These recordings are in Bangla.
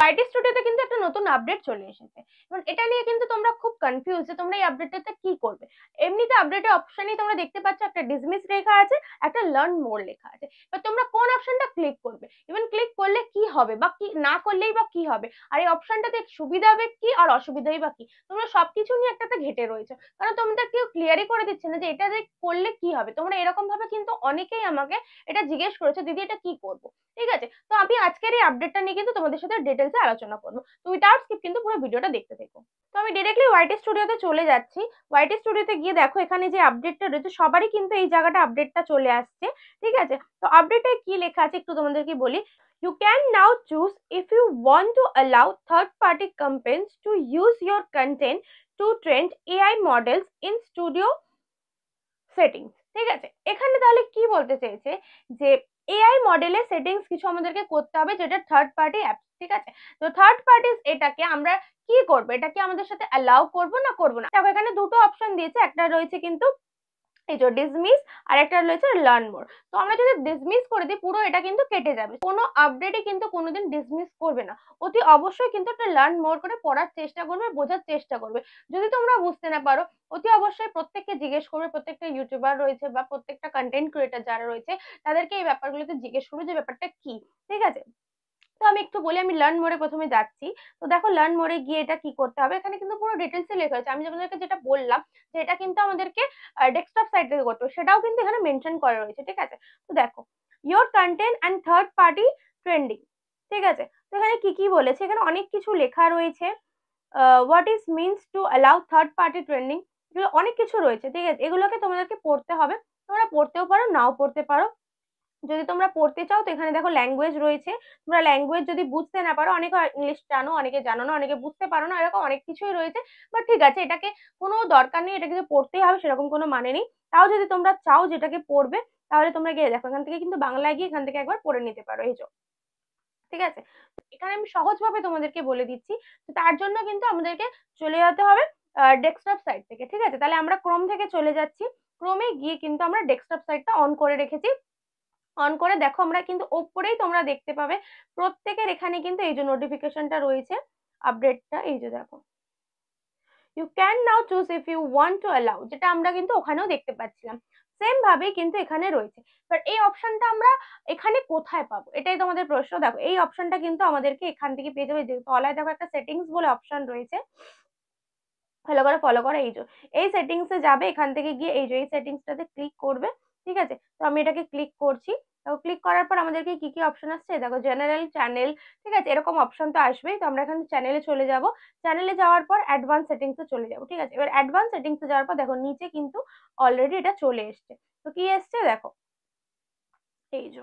ওয়াইটি স্টুডিওতে কিন্তু একটা নতুন আপডেট চলে এসেছে এবং এটা নিয়ে কিন্তু তোমরা খুব কনফিউজ যে তোমরা এই আপডেটটাতে কি করবে। এমনিতে আপডেটের অপশনেই তোমরা দেখতে পাচ্ছ একটা ডিসমিস লেখা আছে, একটা লার্ন মোর লেখা আছে। এবার তোমরা কোন অপশনটা ক্লিক করবে, ইভেন ক্লিক করলে কি হবে বা কি না করলেই বা কি হবে, আর এই অপশনটাতে সুবিধা হবে কি আর অসুবিধাই বা কি, তোমরা সবকিছু নিয়ে একটাতে ঘেটে রয়েছে। কারণ তোমাদের কেউ ক্লিয়ারই করে দিচ্ছে না যে এটা যে করলে কি হবে। তোমরা এরকম ভাবে কিন্তু অনেকেই আমাকে এটা জিজ্ঞেস করেছে, দিদি এটা কি করবো। ঠিক আছে, তো আমি আজকের এই আপডেটটা নিয়ে কিন্তু তোমাদের সাথে ডিটেলসে আলোচনা করবো। তো উইথাউট স্কিপ কিন্তু পুরো ভিডিওটা দেখতে থেকো। তো আমি ডিরেক্টলি ওয়াইটি স্টুডিওতে চলে যাচ্ছি। ওয়াইটি স্টুডিওতে গিয়ে দেখো এখানে যে আপডেটটা রয়েছে সবারই কিন্তু এই জায়গাটা আপডেটটা চলে আসছে। ঠিক আছে, তো আপডেটে কি লেখা আছে একটু তোমাদেরকে বলি। You can now choose if you want to allow third-party companies to use your content to train AI models in studio settings. ঠিক আছে, এখানে তাহলে কি বলতে চেয়েছে যে এআই মডেলের সেটিংস কিছু আমাদেরকে করতে হবে যেটা থার্ড পার্টি অ্যাপ। ঠিক আছে, তো থার্ড পার্টি এটাকে আমরা কি করবো, এটাকে আমাদের সাথে অ্যালাউ করবো না করবো না। দেখো এখানে দুটো অপশন দিয়েছে, একটা রয়েছে কিন্তু এই যে ডিসমিস আর একটা রয়েছে লার্ন মোর। তো আমরা যদি ডিসমিস করে দিই পুরো এটা কিন্তু কেটে যাবে, কোনো আপডেটই কিন্তু কোনোদিন ডিসমিস করবে না। অতি অবশ্যই কিন্তু একটা লার্ন মোর করে পড়ার চেষ্টা করবে, বোঝার চেষ্টা করবে। যদি তোমরা বুঝতে না পারো অতি অবশ্যই প্রত্যেককে জিজ্ঞেস করবে, প্রত্যেকটা ইউটিউবার রয়েছে বা প্রত্যেকটা কন্টেন্ট ক্রিয়েটার যারা রয়েছে তাদেরকে এই ব্যাপারগুলোতে জিজ্ঞেস করবে যে ব্যাপারটা কি। ঠিক আছে, তো আমি একটু বলি, আমি লার্ন মোডে প্রথমে যাচ্ছি। তো দেখো লার্ন মোডে গিয়ে এটা কি করতে হবে, এখানে কিন্তু পুরো ডিটেলসে লেখা আছে। আমি তোমাদেরকে যেটা বললাম যে এটা কিন্তু আমাদেরকে ডেস্কটপ সাইট থেকে করতে হবে, সেটাও কিন্তু এখানে মেনশন করা রয়েছে। ঠিক আছে, তো দেখো your content and third party trending. ঠিক আছে, তো এখানে কি কি বলেছে, এখানে অনেক কিছু লেখা রয়েছে। What is means to allow third party trending, এগুলো অনেক কিছু রয়েছে। ঠিক আছে, এগুলোকে তোমাদেরকে পড়তে হবে। তোমরা পড়তেও পারো নাও পড়তে পারো। যদি তোমরা পড়তে চাও তো এখানে দেখো ল্যাঙ্গুয়েজ রয়েছে। তোমরা ল্যাঙ্গুয়েজ যদি বুঝতে না পারো, অনেকে ইংলিশ জানো অনেকে জানো না, অনেকে বুঝতে পারো না, এরকম অনেক কিছুই রয়েছে। বাট ঠিক আছে, এটাকে কোনো দরকার নেই, এটাকে যে পড়তেই হবে সেরকম কোনো মানে নেই। তাও যদি তোমরা চাও যেটাকে পড়বে তাহলে তোমরা গিয়ে দেখো এখান থেকে কিন্তু বাংলায় গিয়ে এখান থেকে একবার পড়ে নিতে পারো এই যে। ঠিক আছে, এখানে আমি সহজভাবে তোমাদেরকে বলে দিচ্ছি। তো তার জন্য কিন্তু আমাদেরকে চলে যেতে হবে ডেস্কটপ সাইট থেকে। ঠিক আছে, তাহলে আমরা ক্রোম থেকে চলে যাচ্ছি। ক্রোমে গিয়ে কিন্তু আমরা ডেস্কটপ সাইটটা অন করে রেখেছি। অন করে দেখো আমরা কিন্তু ওপরেই তোমরা দেখতে পাবে প্রত্যেকের এখানে কিন্তু এই যে নোটিফিকেশনটা রয়েছে আপডেটটা, এই যে দেখো you can now choose if you want to allow, যেটা আমরা কিন্তু ওখানেও দেখতে পাচ্ছিলাম। সেম ভাবেই কিন্তু এখানে রয়েছে। বাট এই অপশনটা আমরা এখানে কোথায় পাবো, এটাই তোমাদের প্রশ্ন। দেখো এই অপশনটা কিন্তু আমাদেরকে এখান থেকে পেয়ে যাবে, যে তলায় দেখো একটা সেটিংস বলে অপশন রয়েছে, ভালো করে ফলো করো। এই যে এই সেটিংস এ যাবে, এখান থেকে গিয়ে এই যে এই সেটিংসটাতে ক্লিক করবে। ঠিক আছে, তো আমি এটাকে ক্লিক করছি। তো ক্লিক করার পর আমাদেরকে কি কি অপশন আসছে দেখো, জেনারেল, চ্যানেল। ঠিক আছে, এরকম অপশন তো আসবেই। তো আমরা এখানে চ্যানেলে চলে যাব। চ্যানেলে যাওয়ার পর অ্যাডভান্স সেটিংস এ চলে যাব। ঠিক আছে, এবার অ্যাডভান্স সেটিংস এ যাওয়ার পর দেখো নিচে কিন্তু অলরেডি এটা চলে এসছে। তো কি এসছে দেখো, এই যে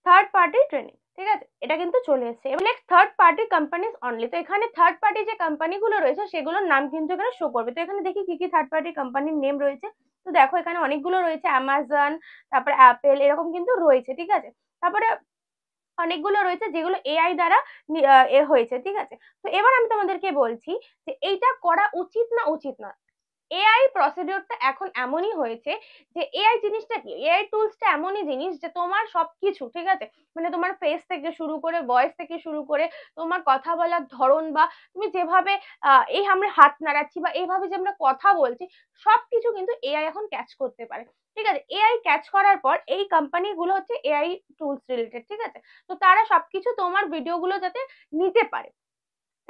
থার্ড পার্টি ট্রেনিং। ঠিক আছে, এটা কিন্তু চলে এসেছে। এবার next third party companies only. তো এখানে থার্ড পার্টি যে কোম্পানিগুলো রয়েছে সেগুলোর নাম কিন্তু এখানে শো করবে। তো এখানে দেখি কি কি থার্ড পার্টি কোম্পানির নেম রয়েছে। তো দেখো এখানে অনেকগুলো রয়েছে, অ্যামাজন, তারপরে অ্যাপেল, এরকম কিন্তু রয়েছে। ঠিক আছে, তারপরে অনেকগুলো রয়েছে যেগুলো এআই দ্বারা এ হয়েছে। ঠিক আছে, তো এবার আমি তোমাদেরকে বলছি যে এইটা করা উচিত না উচিত না। এআই প্রসিডিওরটা এখন এমনই হয়েছে যে এআই জিনিসটা কি, এআই টুলসটা এমনই জিনিস যে তোমার সবকিছু, ঠিক আছে, মানে তোমার ফেস থেকে শুরু করে ভয়েস থেকে শুরু করে তোমার কথা বলার ধরন বা তুমি যেভাবে এই আমরা হাত নাড়াচ্ছি বা এইভাবে যে আমরা কথা বলছি সবকিছু কিন্তু এআই এখন ক্যাচ করতে পারে। ঠিক আছে, এআই ক্যাচ করার পর এই কোম্পানিগুলো হচ্ছে এআই টুলস রিলেটেড। ঠিক আছে, তো তারা সবকিছু তোমার ভিডিওগুলো যাতে নিতে পারে।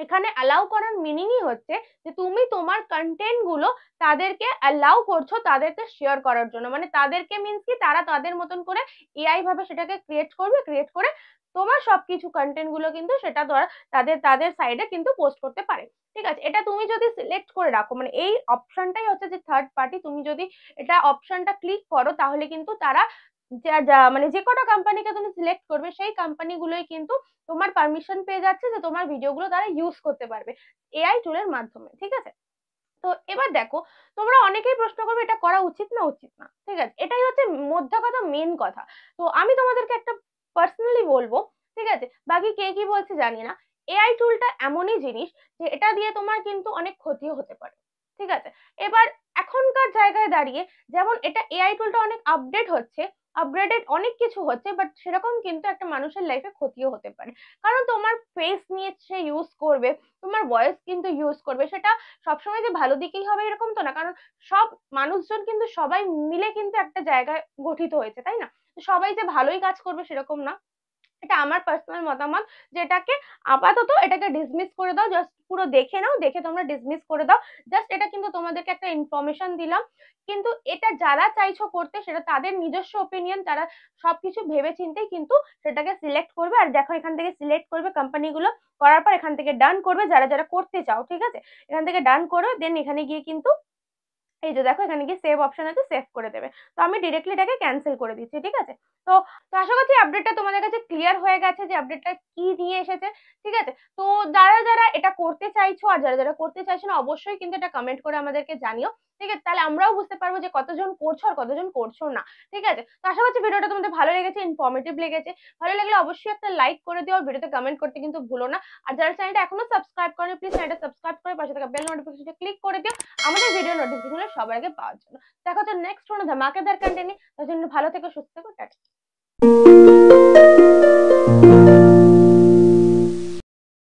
এখানে অ্যালাউ করার মিনিংই হচ্ছে যে তুমি তোমার কন্টেন্ট গুলো তাদেরকে অ্যালাউ করছো তাদেরকে শেয়ার করার জন্য, মানে তাদেরকে মিনস কি তারা তাদের মতন করে এআই ভাবে সেটাকে ক্রিয়েট করবে, ক্রিয়েট করে তোমার সবকিছু কন্টেন্ট গুলো কিন্তু সেটা ধর তাদের তাদের সাইডে কিন্তু পোস্ট করতে পারে। ঠিক আছে, এটা তুমি যদি সিলেক্ট করে রাখো, মানে এই অপশনটাই হচ্ছে যে থার্ড পার্টি, তুমি যদি এটা অপশনটা ক্লিক করো তাহলে কিন্তু তারা মানে যে কটা কোম্পানিকে তুমি সিলেক্ট করবে সেই কোম্পানিগুলোই কিন্তু তোমার পারমিশন পেয়ে যাচ্ছে যে তোমার ভিডিওগুলো তারা ইউজ করতে পারবে এআই টুলের মাধ্যমে। ঠিক আছে, তো এবার দেখো তোমরা অনেকেই প্রশ্ন করবে এটা করা উচিত না উচিত না। ঠিক আছে, এটাই হচ্ছে মধ্যে কথা, মেন কথা। তো আমি তোমাদেরকে একটা পার্সোনালি বলবো, ঠিক আছে, বাকি কে কি বলছে জানি না। এআই টুলটা এমনই জিনিস যে এটা দিয়ে তোমার কিন্তু অনেক ক্ষতিও হতে পারে। ঠিক আছে, এবার এখনকার জায়গায় দাঁড়িয়ে যেমন এটা এআই টুলটা অনেক আপডেট হচ্ছে, আপগ্রেডেড অনেক কিছু হচ্ছে, বাট সেরকম কিন্তু একটা মানুষের লাইফে ক্ষতিও হতে পারে। কারণ তোমার ফেস নিয়ে সে ইউজ করবে, তোমার ভয়েস কিন্তু ইউজ করবে, সেটা সবসময় যে ভালো দিকেই হবে এরকম তো না, কারণ সব মানুষজন কিন্তু সবাই মিলে কিন্তু একটা জায়গায় গঠিত হয়েছে, তাই না? তো সবাই যে ভালোই কাজ করবে সেরকম না। এটা আমার পার্সোনাল মতামত, যেটাকে আপাতত এটাকে ডিসমিস করে দাও, জাস্ট পুরো দেখে নাও, দেখে তোমরা ডিসমিস করে দাও। জাস্ট এটা কিন্তু তোমাদেরকে একটা ইনফরমেশন দিলাম, কিন্তু এটা যারা চাইছো করতে সেটা তাদের নিজস্ব ওপিনিয়ন, তারা সবকিছু ভেবে চিন্তেই কিন্তু সেটাকে সিলেক্ট করবে। আর দেখো এখান থেকে সিলেক্ট করবে কোম্পানিগুলো, করার পর এখান থেকে ডান করবে যারা যারা করতে চাও, ঠিক আছে? এখান থেকে ডান করো, দেন এখানে গিয়ে কিন্তু এই যে দেখো এখানে গিয়ে সেভ অপশন আছে, সেভ করে দেবে। তো আমি ডিরেক্টলি এটাকে ক্যান্সেল করে দিচ্ছি, ঠিক আছে? তো তো আশা করছি আপডেটটা তোমাদের কাছে ক্লিয়ার হয়ে গেছে যে আপডেটটা কি নিয়ে এসেছে, ঠিক আছে? তো যারা যারা এটা করতে চাইছো আর যারা যারা করতে চাইছো না, অবশ্যই কিন্তু এটা কমেন্ট করে আমাদেরকে জানিও, ঠিক আছে? তাহলে আমরাও বুঝতে পারবো যে কতজন করছো আর কতজন করছো না, ঠিক আছে? তো আশা করছি ভিডিওটা তোমাদের ভালো লেগেছে, ইনফরমেটিভ লেগেছে। ভালো লাগলে অবশ্যই একটা লাইক করে দিও, আর ভিডিওতে কমেন্ট করতে কিন্তু ভুলো না। আর যারা চ্যানেলটা এখনো সাবস্ক্রাইব করেনি, প্লিজ চ্যানেলটা সাবস্ক্রাইব করে পাশে থাকা বেল নোটিফিকেশনটা ক্লিক করে দিও আমাদের ভিডিও নোটিফিকেশন সবার আগে পাওয়ার জন্য। দেখা হচ্ছে নেক্সট কোনো ধামাকেদার কন্টেন্ট নিয়ে। তার জন্য ভালো থেকো, সুস্থ থেকো, টাটা।